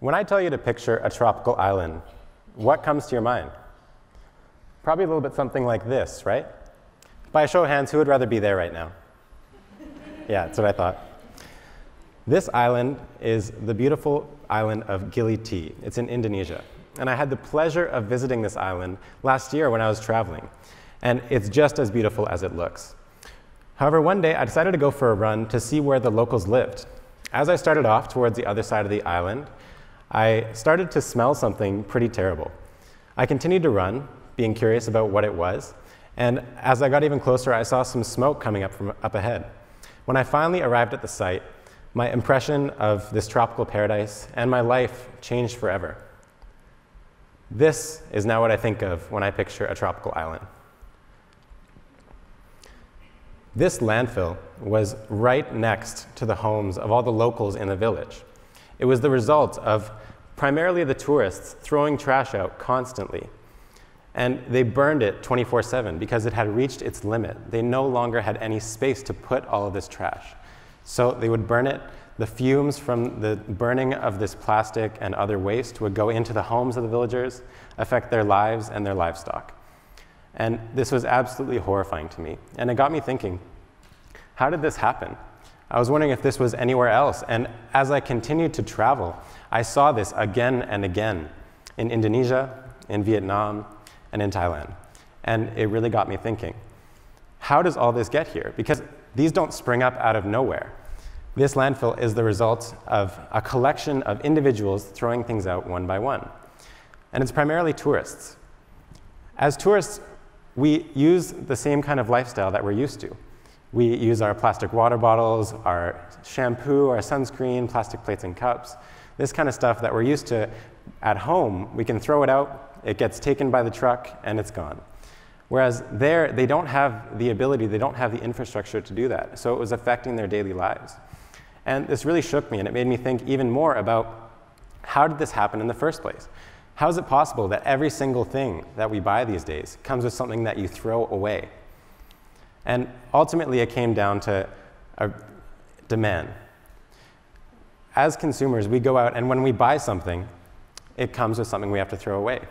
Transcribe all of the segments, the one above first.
When I tell you to picture a tropical island, what comes to your mind? Probably a little bit something like this, right? By a show of hands, who would rather be there right now? Yeah, that's what I thought. This island is the beautiful island of Gili. It's in Indonesia. And I had the pleasure of visiting this island last year when I was traveling. And it's just as beautiful as it looks. However, one day I decided to go for a run to see where the locals lived. As I started off towards the other side of the island, I started to smell something pretty terrible. I continued to run, being curious about what it was, and as I got even closer, I saw some smoke coming up from up ahead. When I finally arrived at the site, my impression of this tropical paradise and my life changed forever. This is now what I think of when I picture a tropical island. This landfill was right next to the homes of all the locals in the village. It was the result of primarily the tourists throwing trash out constantly. And they burned it 24/7 because it had reached its limit. They no longer had any space to put all of this trash. So they would burn it. The fumes from the burning of this plastic and other waste would go into the homes of the villagers, affect their lives and their livestock. And this was absolutely horrifying to me. And it got me thinking, how did this happen? I was wondering if this was anywhere else. And as I continued to travel, I saw this again and again in Indonesia, in Vietnam, and in Thailand. And it really got me thinking, how does all this get here? Because these don't spring up out of nowhere. This landfill is the result of a collection of individuals throwing things out one by one. And it's primarily tourists. As tourists, we use the same kind of lifestyle that we're used to. We use our plastic water bottles, our shampoo, our sunscreen, plastic plates and cups. This kind of stuff that we're used to at home, we can throw it out, it gets taken by the truck, and it's gone. Whereas there, they don't have the ability, they don't have the infrastructure to do that. So it was affecting their daily lives. And this really shook me, and it made me think even more about how did this happen in the first place? How is it possible that every single thing that we buy these days comes with something that you throw away? And ultimately, it came down to a demand. As consumers, we go out, and when we buy something, it comes with something we have to throw away.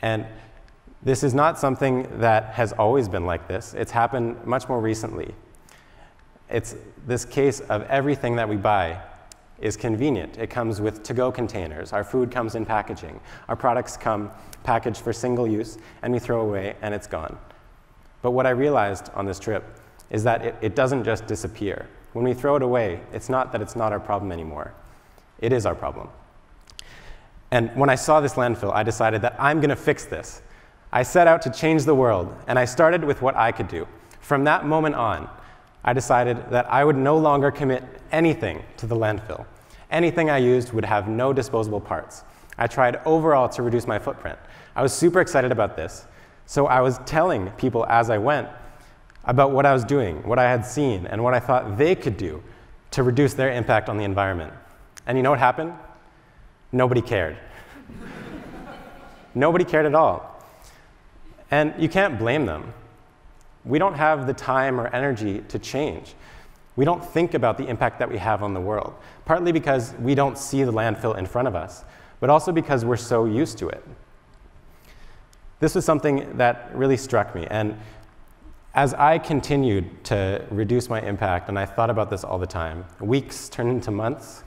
And this is not something that has always been like this. It's happened much more recently. It's this case of everything that we buy is convenient. It comes with to-go containers. Our food comes in packaging. Our products come packaged for single use, and we throw away, and it's gone. But what I realized on this trip is that it doesn't just disappear. When we throw it away, it's not that it's not our problem anymore. It is our problem. And when I saw this landfill, I decided that I'm going to fix this. I set out to change the world, and I started with what I could do. From that moment on, I decided that I would no longer commit anything to the landfill. Anything I used would have no disposable parts. I tried overall to reduce my footprint. I was super excited about this. So I was telling people as I went about what I was doing, what I had seen, and what I thought they could do to reduce their impact on the environment. And you know what happened? Nobody cared. Nobody cared at all. And you can't blame them. We don't have the time or energy to change. We don't think about the impact that we have on the world, partly because we don't see the landfill in front of us, but also because we're so used to it. This was something that really struck me, and as I continued to reduce my impact, and I thought about this all the time, weeks turned into months,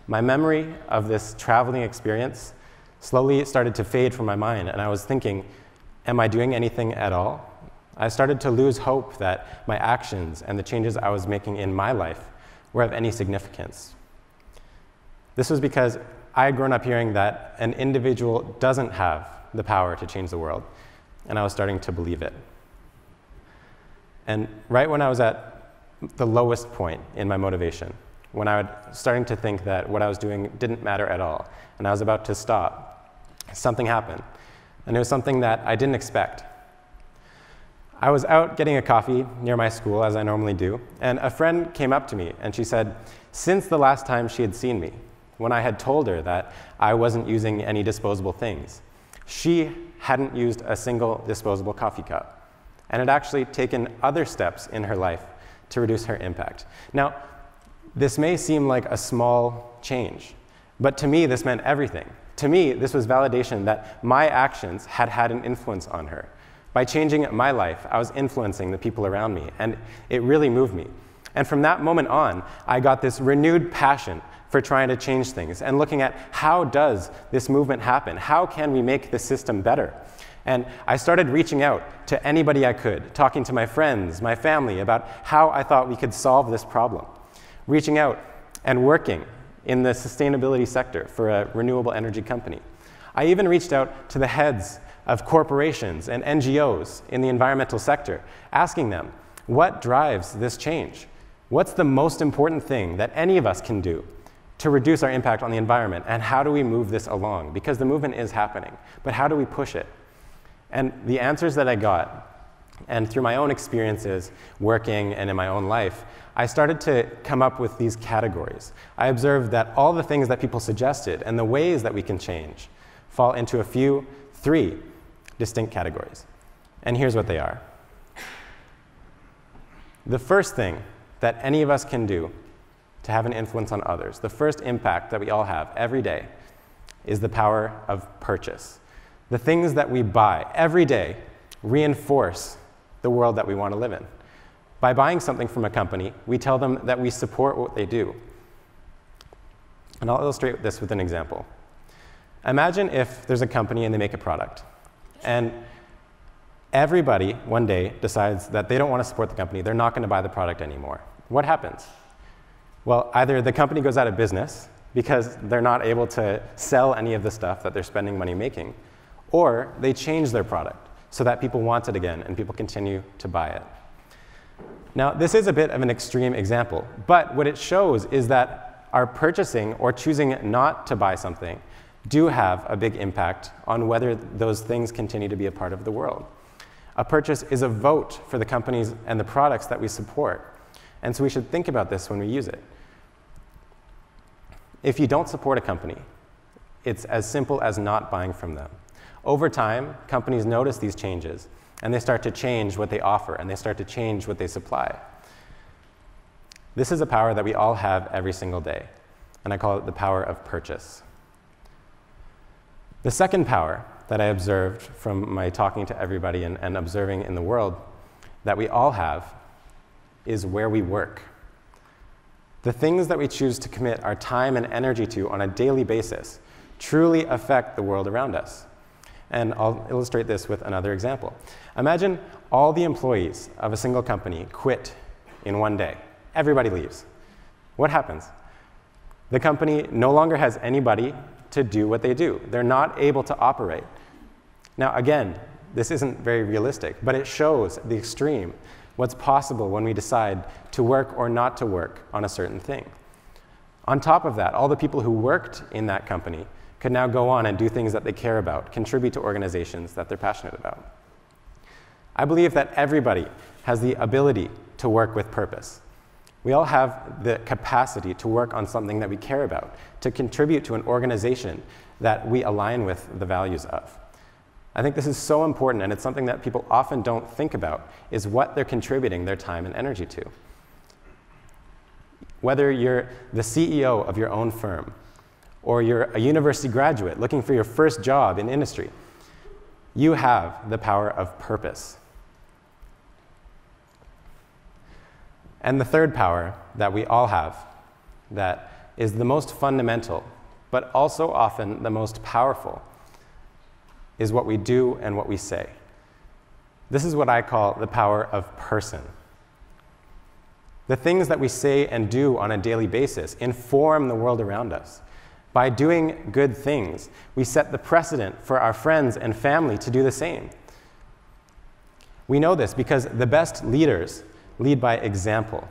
my memory of this traveling experience slowly started to fade from my mind, and I was thinking, am I doing anything at all? I started to lose hope that my actions and the changes I was making in my life were of any significance. This was because I had grown up hearing that an individual doesn't have the power to change the world, and I was starting to believe it. And right when I was at the lowest point in my motivation, when I was starting to think that what I was doing didn't matter at all, and I was about to stop, something happened, and it was something that I didn't expect. I was out getting a coffee near my school, as I normally do, and a friend came up to me, and she said, since the last time she had seen me, when I had told her that I wasn't using any disposable things, she hadn't used a single disposable coffee cup, and had actually taken other steps in her life to reduce her impact. Now, this may seem like a small change, But to me, this meant everything. To me, this was validation that my actions had had an influence on her. By changing my life, I was influencing the people around me, and it really moved me. And from that moment on, I got this renewed passion for trying to change things and looking at how does this movement happen? How can we make the system better? And I started reaching out to anybody I could, talking to my friends, my family, about how I thought we could solve this problem. Reaching out and working in the sustainability sector for a renewable energy company. I even reached out to the heads of corporations and NGOs in the environmental sector, asking them, what drives this change? What's the most important thing that any of us can do to reduce our impact on the environment, and how do we move this along? Because the movement is happening, but how do we push it? And the answers that I got, and through my own experiences working and in my own life, I started to come up with these categories. I observed that all the things that people suggested and the ways that we can change fall into three distinct categories. And here's what they are. The first thing that any of us can do to have an influence on others, the first impact that we all have every day, is the power of purchase. The things that we buy every day reinforce the world that we want to live in. By buying something from a company, we tell them that we support what they do. And I'll illustrate this with an example. Imagine if there's a company and they make a product, and everybody one day decides that they don't want to support the company, they're not going to buy the product anymore. What happens? Well, either the company goes out of business because they're not able to sell any of the stuff that they're spending money making, or they change their product so that people want it again and people continue to buy it. Now, this is a bit of an extreme example, but what it shows is that our purchasing or choosing not to buy something do have a big impact on whether those things continue to be a part of the world. A purchase is a vote for the companies and the products that we support, and so we should think about this when we use it. If you don't support a company, it's as simple as not buying from them. Over time, companies notice these changes, and they start to change what they offer, and they start to change what they supply. This is a power that we all have every single day, and I call it the power of purchase. The second power that I observed from my talking to everybody and observing in the world that we all have is where we work. The things that we choose to commit our time and energy to on a daily basis truly affect the world around us. And I'll illustrate this with another example. Imagine all the employees of a single company quit in one day. Everybody leaves. What happens? The company no longer has anybody to do what they do. They're not able to operate. Now, again, this isn't very realistic, but it shows the extreme, what's possible when we decide to work or not to work on a certain thing. On top of that, all the people who worked in that company could now go on and do things that they care about, contribute to organizations that they're passionate about. I believe that everybody has the ability to work with purpose. We all have the capacity to work on something that we care about, to contribute to an organization that we align with the values of. I think this is so important, and it's something that people often don't think about, is what they're contributing their time and energy to. Whether you're the CEO of your own firm, or you're a university graduate looking for your first job in industry, you have the power of purpose. And the third power that we all have, that is the most fundamental, but also often the most powerful, is what we do and what we say. This is what I call the power of person. The things that we say and do on a daily basis inform the world around us. By doing good things, we set the precedent for our friends and family to do the same. We know this because the best leaders lead by example.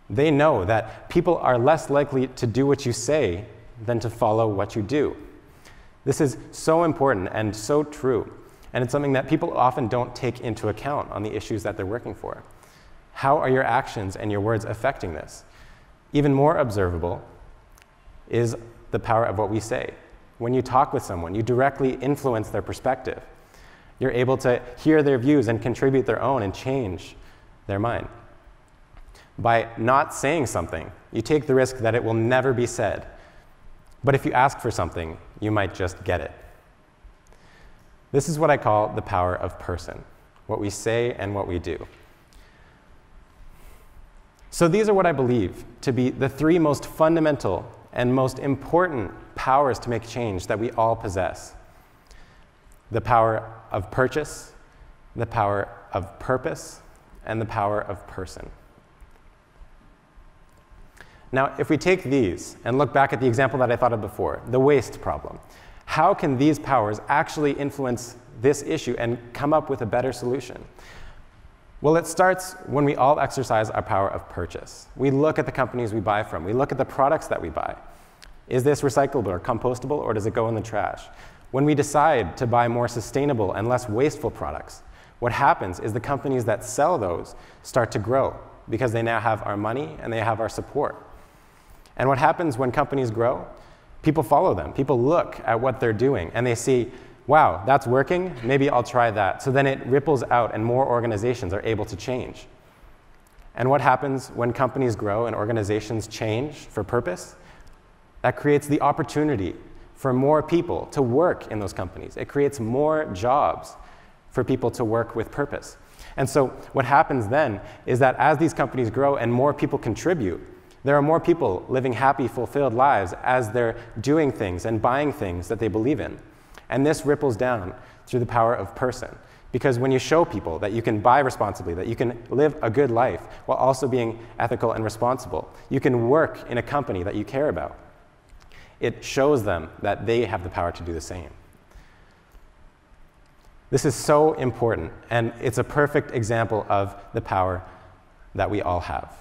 They know that people are less likely to do what you say than to follow what you do. This is so important and so true, and it's something that people often don't take into account on the issues that they're working for. How are your actions and your words affecting this? Even more observable is the power of what we say. When you talk with someone, you directly influence their perspective. You're able to hear their views and contribute their own and change their mind. By not saying something, you take the risk that it will never be said. But if you ask for something, you might just get it. This is what I call the power of person, what we say and what we do. So these are what I believe to be the three most fundamental and most important powers to make change that we all possess. The power of purchase, the power of purpose, and the power of person. Now, if we take these and look back at the example that I thought of before, the waste problem, how can these powers actually influence this issue and come up with a better solution? Well, it starts when we all exercise our power of purchase. We look at the companies we buy from. We look at the products that we buy. Is this recyclable or compostable, or does it go in the trash? When we decide to buy more sustainable and less wasteful products, what happens is the companies that sell those start to grow because they now have our money and they have our support. And what happens when companies grow? People follow them. People look at what they're doing and they see, wow, that's working, maybe I'll try that. So then it ripples out and more organizations are able to change. And what happens when companies grow and organizations change for purpose? That creates the opportunity for more people to work in those companies. It creates more jobs for people to work with purpose. And so what happens then is that as these companies grow and more people contribute, there are more people living happy, fulfilled lives as they're doing things and buying things that they believe in. And this ripples down through the power of person. Because when you show people that you can buy responsibly, that you can live a good life while also being ethical and responsible, you can work in a company that you care about, it shows them that they have the power to do the same. This is so important, and it's a perfect example of the power that we all have.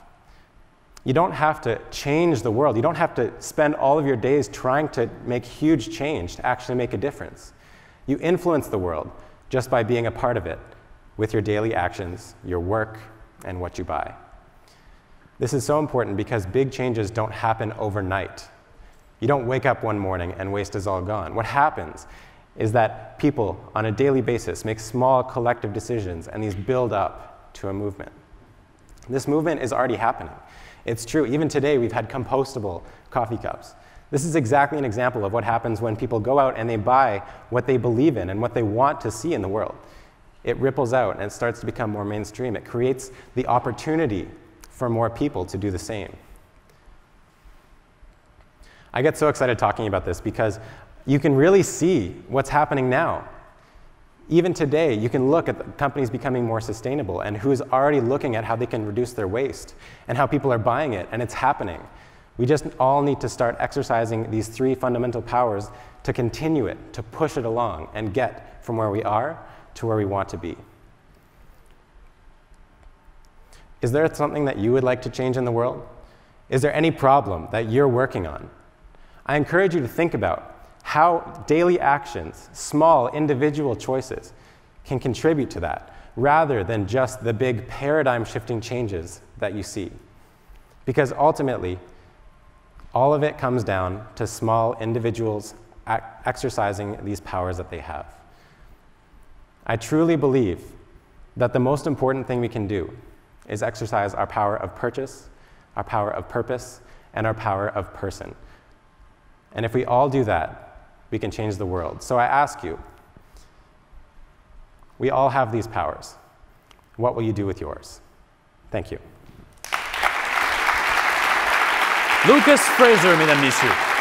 You don't have to change the world. You don't have to spend all of your days trying to make huge change to actually make a difference. You influence the world just by being a part of it with your daily actions, your work, and what you buy. This is so important because big changes don't happen overnight. You don't wake up one morning and waste is all gone. What happens is that people on a daily basis make small collective decisions and these build up to a movement. This movement is already happening. It's true, even today we've had compostable coffee cups. This is exactly an example of what happens when people go out and they buy what they believe in and what they want to see in the world. It ripples out and it starts to become more mainstream. It creates the opportunity for more people to do the same. I get so excited talking about this because you can really see what's happening now. Even today, you can look at the companies becoming more sustainable and who is already looking at how they can reduce their waste and how people are buying it, and it's happening. We just all need to start exercising these three fundamental powers to continue it, to push it along and get from where we are to where we want to be. Is there something that you would like to change in the world? Is there any problem that you're working on? I encourage you to think about how daily actions, small individual choices, can contribute to that, rather than just the big paradigm-shifting changes that you see. Because ultimately, all of it comes down to small individuals exercising these powers that they have. I truly believe that the most important thing we can do is exercise our power of purchase, our power of purpose, and our power of person. And if we all do that, we can change the world. So I ask you, we all have these powers. What will you do with yours? Thank you. Lucas Fraser, mesdames, messieurs.